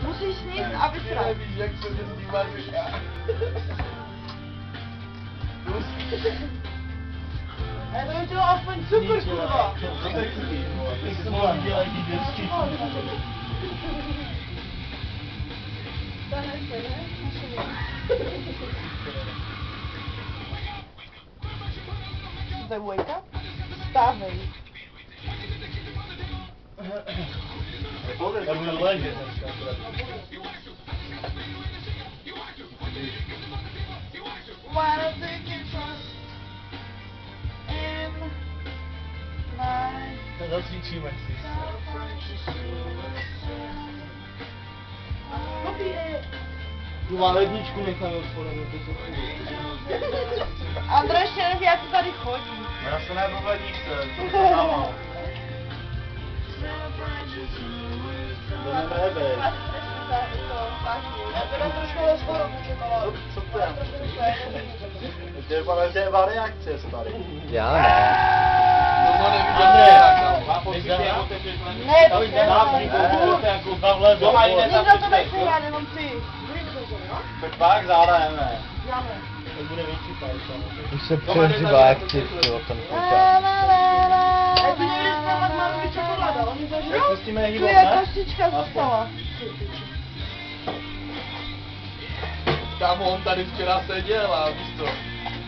Musíš sníst a vysrat. Nevíš, jak se mě zdívá říká. Já to udělal aspoň cukr, kurva. To tak chybí. Ty se mohla dělat i dětský. The wake up? Stávej. Já budu ležet dneska. Wanna take it in my... To zacvičíme si. Tu má ledničku necháme otvorenou, to jsou Andrej ještě neví, jak to tady chodí. Já se najdu v ledničce, to se dávám. To nebebe. Já teda trošku rozhodu počekala. Co to je? To je reakce tady. Já ne. No nevidím, Andrej, jak má pocit, jak otevřeš Ne, to je jako Pavle do nikdo to nechce hrát, jenom ty. Tak pak zahrajeme. Já ne. To bude větší pajka. Už se přehřívá jak cifky o ten počát. A ty někdy zprávat Marovi čokoláda, oni to Tak žijou? pustíme Tu hýbat, je ne? kostička zůstala. Kámo, on tady včera seděl a víš co,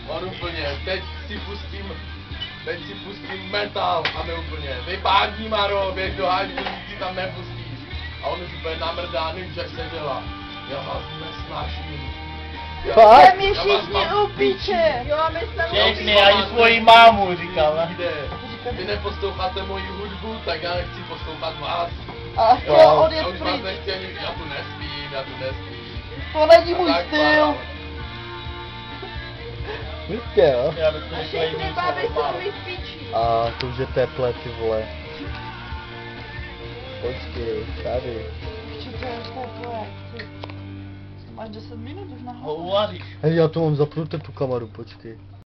on úplně, teď si pustím metal a my úplně, vypádní Maro, běž do hájku, si tam nepustíš. A on už úplně namrdáný, že seděla. Já vás nesnáším. Fakt? Jsem je všichni u piče. Jo, a my jsme Všechny, ani svoji mámu, říkal, ne? Jde. Vy neposloucháte moji hudbu, tak já nechci poslouchat vás. A chtěl Já odjet už vás pryč. nechci ani, já tu nespím. To není A můj tak styl. pár. Víte jo? Já bych to A nechal všechny jít baby něco jsou vyspíčí. A to už je teplé ty vole. Počkej, tady. Piči, to je teplé. Máš 10 minut už na Ho uvaříš. Hej, já tu mám zapnuté tu kameru, počkej.